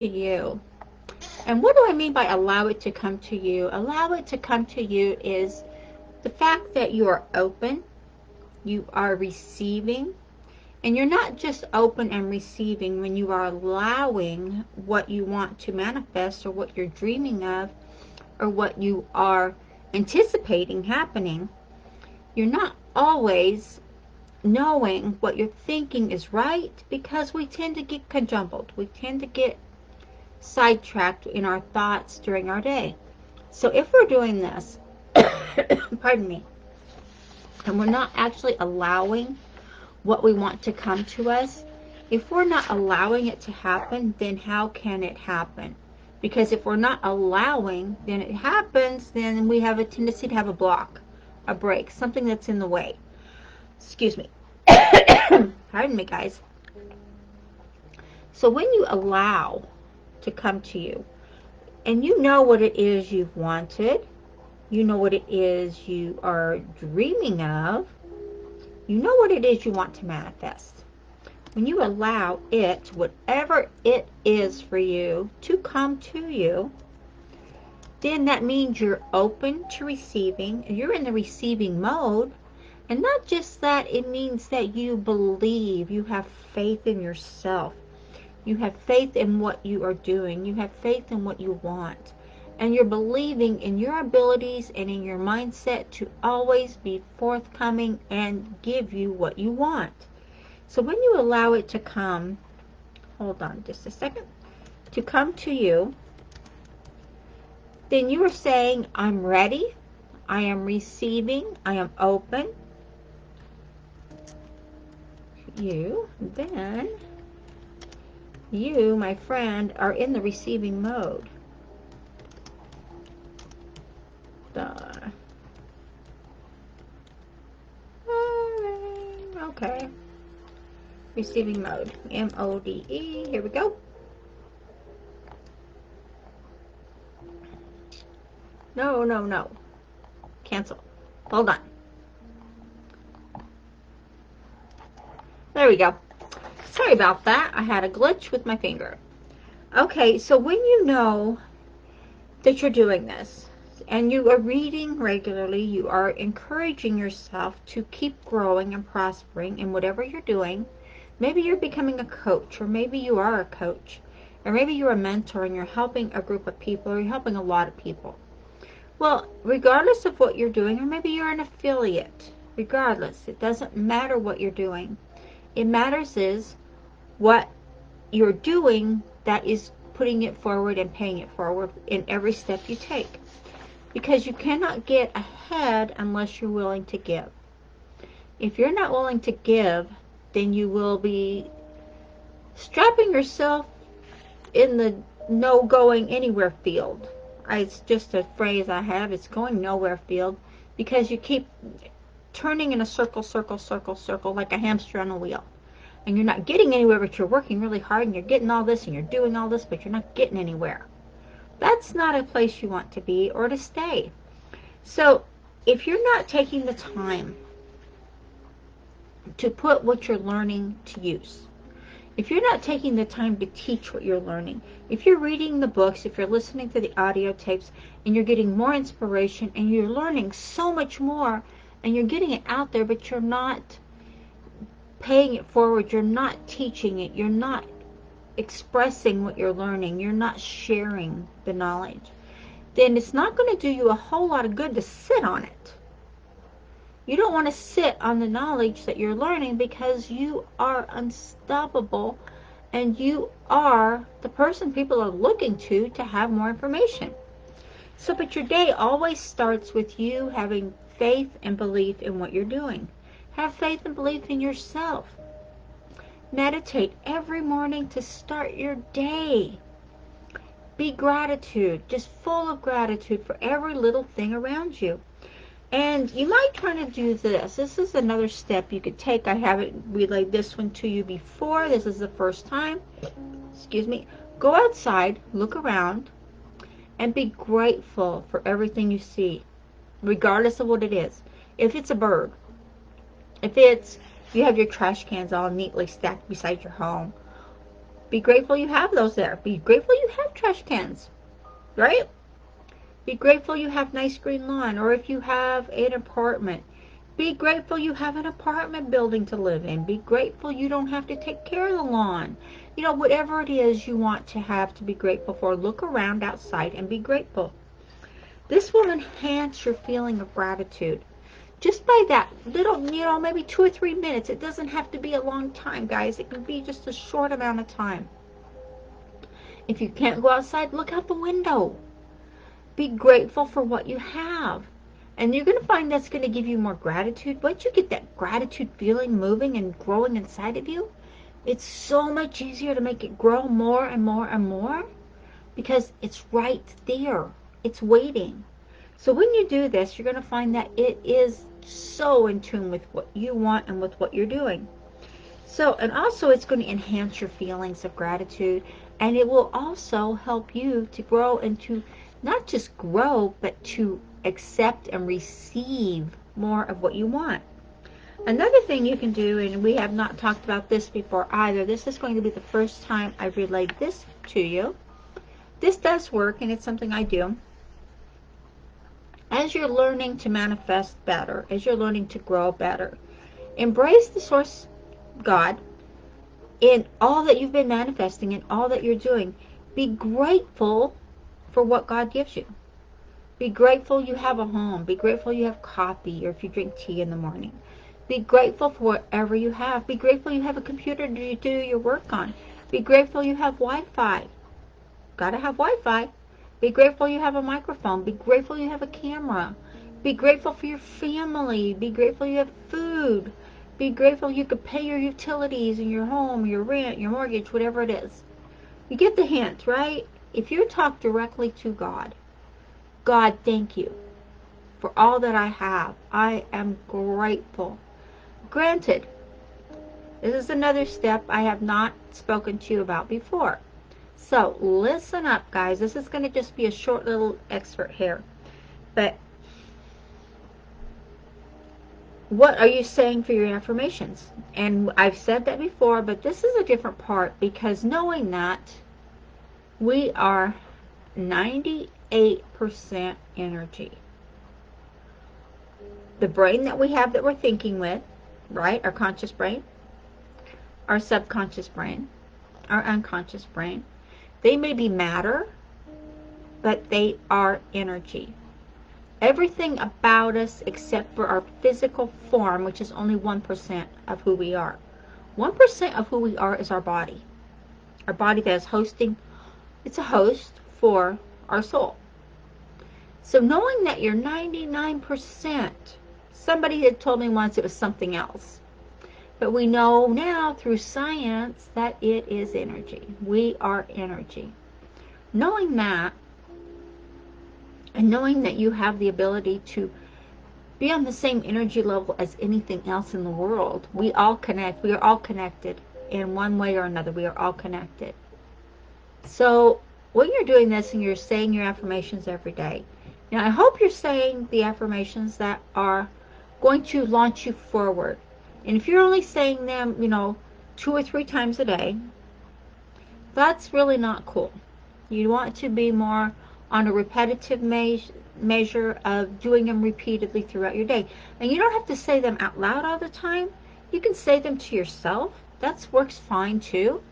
to you. And what do I mean by allow it to come to you? Allow it to come to you is the fact that you are open, you are receiving, and you're not just open and receiving when you are allowing what you want to manifest or what you're dreaming of or what you are anticipating happening. You're not always knowing what you're thinking is right because we tend to get conjumbled. We tend to get sidetracked in our thoughts during our day. So if we're doing this, pardon me, and we're not actually allowing what we want to come to us, if we're not allowing it to happen, then how can it happen? Because if we're not allowing, then it happens, then we have a tendency to have a block, a break, something that's in the way. Excuse me. Pardon me, guys. So when you allow to come to you, and you know what it is you've wanted, you know what it is you are dreaming of, you know what it is you want to manifest. When you allow it, whatever it is for you, to come to you, then that means you're open to receiving, and you're in the receiving mode. And not just that, it means that you believe, you have faith in yourself. You have faith in what you are doing. You have faith in what you want. And you're believing in your abilities and in your mindset to always be forthcoming and give you what you want. So when you allow it to come, hold on just a second, to come to you, then you are saying, I'm ready, I am receiving, I am open. Then you, my friend, are in the receiving mode. Okay. Receiving mode. M-O-D-E. Here we go. No, no, no. Cancel. Hold on. There we go. Sorry about that. I had a glitch with my finger. Okay, so when you know that you're doing this and you are reading regularly, you are encouraging yourself to keep growing and prospering in whatever you're doing. Maybe you're becoming a coach, or maybe you are a coach, or maybe you're a mentor and you're helping a group of people, or you're helping a lot of people. Well, regardless of what you're doing, or maybe you're an affiliate, regardless, it doesn't matter what you're doing. It matters is what you're doing that is putting it forward and paying it forward in every step you take. Because you cannot get ahead unless you're willing to give. If you're not willing to give, then you will be strapping yourself in the no going anywhere field. It's just a phrase I have. It's going nowhere field, because you keep turning in a circle, circle, circle, circle, like a hamster on a wheel. And you're not getting anywhere, but you're working really hard and you're getting all this and you're doing all this, but you're not getting anywhere. That's not a place you want to be or to stay. So if you're not taking the time to put what you're learning to use, if you're not taking the time to teach what you're learning, if you're reading the books, if you're listening to the audio tapes, and you're getting more inspiration and you're learning so much more and you're getting it out there, but you're not paying it forward, you're not teaching it, you're not expressing what you're learning, you're not sharing the knowledge, then it's not going to do you a whole lot of good to sit on it. You don't want to sit on the knowledge that you're learning, because you are unstoppable and you are the person people are looking to have more information. So, but your day always starts with you having faith and belief in what you're doing. Have faith and belief in yourself. Meditate every morning to start your day. Be gratitude, just full of gratitude for every little thing around you. And you might try to do this. This is another step you could take. I haven't relayed this one to you before. This is the first time. Excuse me. Go outside, look around, and be grateful for everything you see, regardless of what it is. If it's a bird, if it's you have your trash cans all neatly stacked beside your home, Be grateful you have those there. Be grateful you have trash cans, right? Be grateful you have nice green lawn, or if you have an apartment, be grateful you have an apartment building to live in. Be grateful you don't have to take care of the lawn. You know, whatever it is you want to have to be grateful for, look around outside and be grateful. This will enhance your feeling of gratitude. Just by that little, maybe 2 or 3 minutes. It doesn't have to be a long time, guys. It can be just a short amount of time. If you can't go outside, look out the window. Be grateful for what you have. And you're going to find that's going to give you more gratitude. Once you get that gratitude feeling moving and growing inside of you, it's so much easier to make it grow more and more and more because it's right there. It's waiting. So when you do this, you're going to find that it is so in tune with what you want and with what you're doing. So, and also it's going to enhance your feelings of gratitude, and it will also help you to grow and to not just grow, but to accept and receive more of what you want. Another thing you can do, and we have not talked about this before either, this is going to be the first time I've relayed this to you. This does work, and it's something I do. As you're learning to manifest better, as you're learning to grow better, embrace the source God in all that you've been manifesting and all that you're doing. Be grateful for what God gives you. Be grateful you have a home. Be grateful you have coffee, or if you drink tea in the morning. Be grateful for whatever you have. Be grateful you have a computer to do your work on. Be grateful you have Wi-Fi. Gotta have Wi-Fi. Be grateful you have a microphone. Be grateful you have a camera. Be grateful for your family. Be grateful you have food. Be grateful you could pay your utilities in your home, your rent, your mortgage, whatever it is. You get the hint, right? If you talk directly to God, God, thank you for all that I have. I am grateful. Granted, this is another step I have not spoken to you about before. So listen up, guys. This is going to just be a short little excerpt here. But what are you saying for your affirmations? And I've said that before, but this is a different part, because knowing that we are 98% energy. The brain that we have that we're thinking with, right? Our conscious brain, our subconscious brain, our unconscious brain. They may be matter, but they are energy. Everything about us except for our physical form, which is only 1% of who we are. 1% of who we are is our body. Our body that is hosting, it's a host for our soul. So knowing that you're 99%, somebody had told me once it was something else. But we know now through science that it is energy. We are energy. Knowing that, and knowing that you have the ability to be on the same energy level as anything else in the world, we all connect. We are all connected in one way or another. We are all connected. So when you're doing this and you're saying your affirmations every day, now I hope you're saying the affirmations that are going to launch you forward. And if you're only saying them, 2 or 3 times a day, that's really not cool. You want to be more on a repetitive measure of doing them repeatedly throughout your day. And you don't have to say them out loud all the time. You can say them to yourself. That works fine too,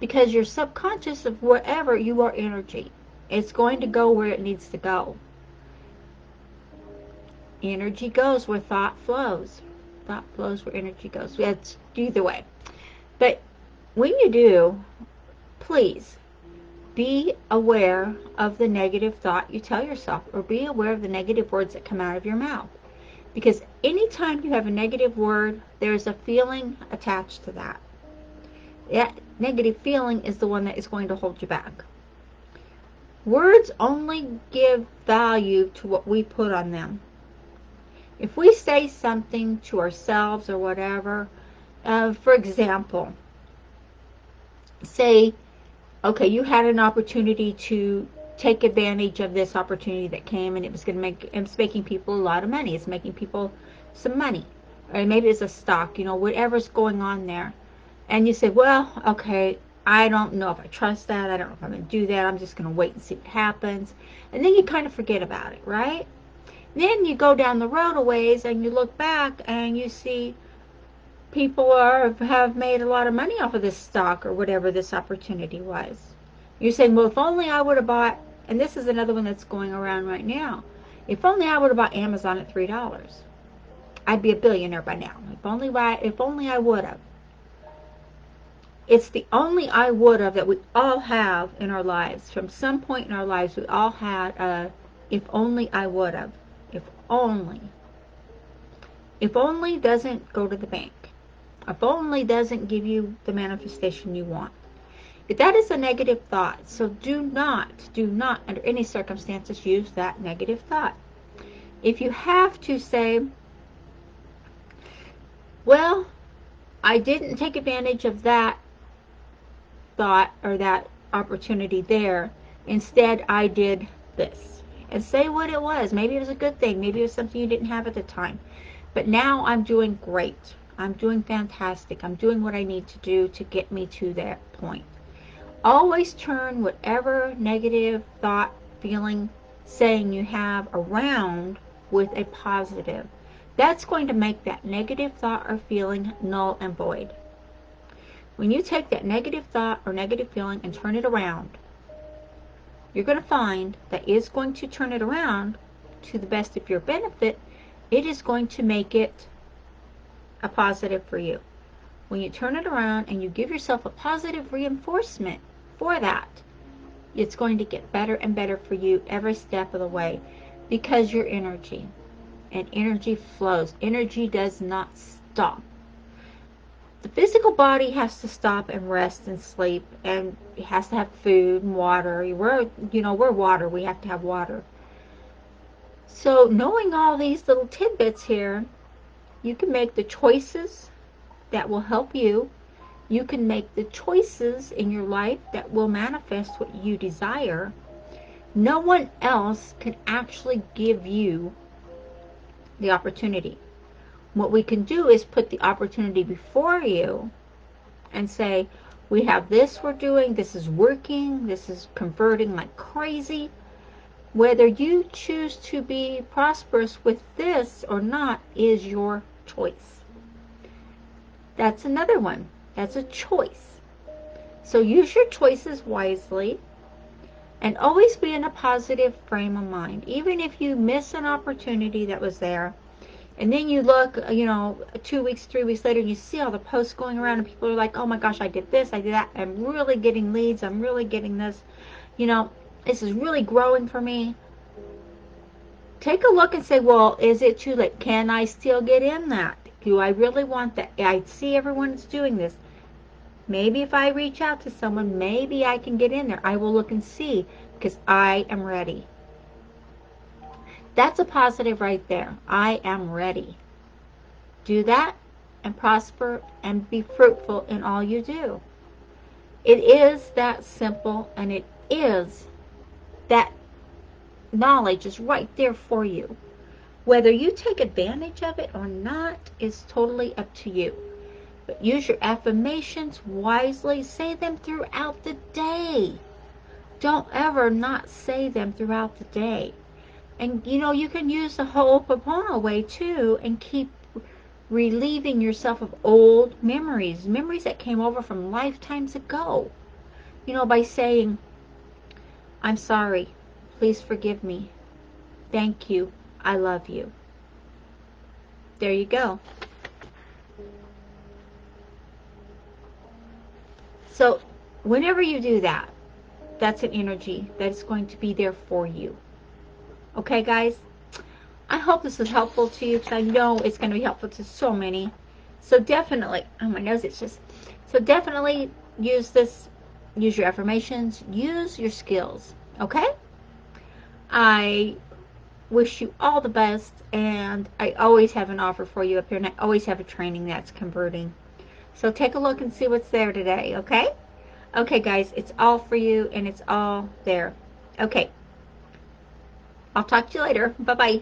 because your subconscious of whatever, you are energy. It's going to go where it needs to go. Energy goes where thought flows. Thought flows where energy goes. That's either way. But when you do, please be aware of the negative thought you tell yourself, or be aware of the negative words that come out of your mouth. Because anytime you have a negative word, there's a feeling attached to that. That negative feeling is the one that is going to hold you back. Words only give value to what we put on them. If we say something to ourselves or whatever, for example, say, okay, you had an opportunity to take advantage of this opportunity that came, and it's making people a lot of money. It's making people some money. Or maybe it's a stock, whatever's going on there. And you say, well, okay, I don't know if I trust that. I don't know if I'm going to do that. I'm just going to wait and see what happens. And then you kind of forget about it, right? Then you go down the road a ways and you look back and you see people have made a lot of money off of this stock or whatever this opportunity was. You're saying, well, if only I would have bought, and this is another one that's going around right now, if only I would have bought Amazon at $3, I'd be a billionaire by now. If only I would have. It's the only I would have that we all have in our lives. From some point in our lives, we all had a if only I would have. If only. If only doesn't go to the bank. If only doesn't give you the manifestation you want. That is a negative thought. So do not under any circumstances use that negative thought. If you have to say, well, I didn't take advantage of that thought or that opportunity there. Instead, I did this. And say what it was. Maybe it was a good thing. Maybe it was something you didn't have at the time. But now I'm doing great. I'm doing fantastic. I'm doing what I need to do to get me to that point. Always turn whatever negative thought, feeling, saying you have around with a positive. That's going to make that negative thought or feeling null and void. When you take that negative thought or negative feeling and turn it around, you're going to find that it's going to turn it around to the best of your benefit. It is going to make it a positive for you. When you turn it around and you give yourself a positive reinforcement for that, it's going to get better and better for you every step of the way, because your energy, and energy flows. Energy does not stop. The physical body has to stop and rest and sleep, and it has to have food and water. We're water. We have to have water. So knowing all these little tidbits here, you can make the choices that will help you. You can make the choices in your life that will manifest what you desire. No one else can actually give you the opportunity. What we can do is put the opportunity before you and say, we have this we're doing, this is working, this is converting like crazy. Whether you choose to be prosperous with this or not is your choice. That's another one. That's a choice. So use your choices wisely and always be in a positive frame of mind. Even if you miss an opportunity that was there, and then you look, 2 weeks, 3 weeks later, and you see all the posts going around, and people are like, oh my gosh, I did this, I did that. I'm really getting leads. I'm really getting this. This is really growing for me. Take a look and say, well, is it too late? Can I still get in that? Do I really want that? I see everyone's doing this. Maybe if I reach out to someone, maybe I can get in there. I will look and see, because I am ready. That's a positive right there. I am ready. Do that and prosper and be fruitful in all you do. It is that simple, and it is that knowledge is right there for you. Whether you take advantage of it or not is totally up to you. But use your affirmations wisely. Say them throughout the day. Don't ever not say them throughout the day. And you can use the Ho'oponopono way too, and keep relieving yourself of old memories that came over from lifetimes ago. By saying, I'm sorry, please forgive me, thank you, I love you. There you go. So whenever you do that, that's an energy that's going to be there for you. Okay, guys? I hope this was helpful to you, because I know it's going to be helpful to so many. So definitely, oh, my nose itches. So definitely use this, use your affirmations, use your skills, okay? I wish you all the best, and I always have an offer for you up here, and I always have a training that's converting. So take a look and see what's there today, okay? Okay, guys, it's all for you, and it's all there. Okay. I'll talk to you later. Bye-bye.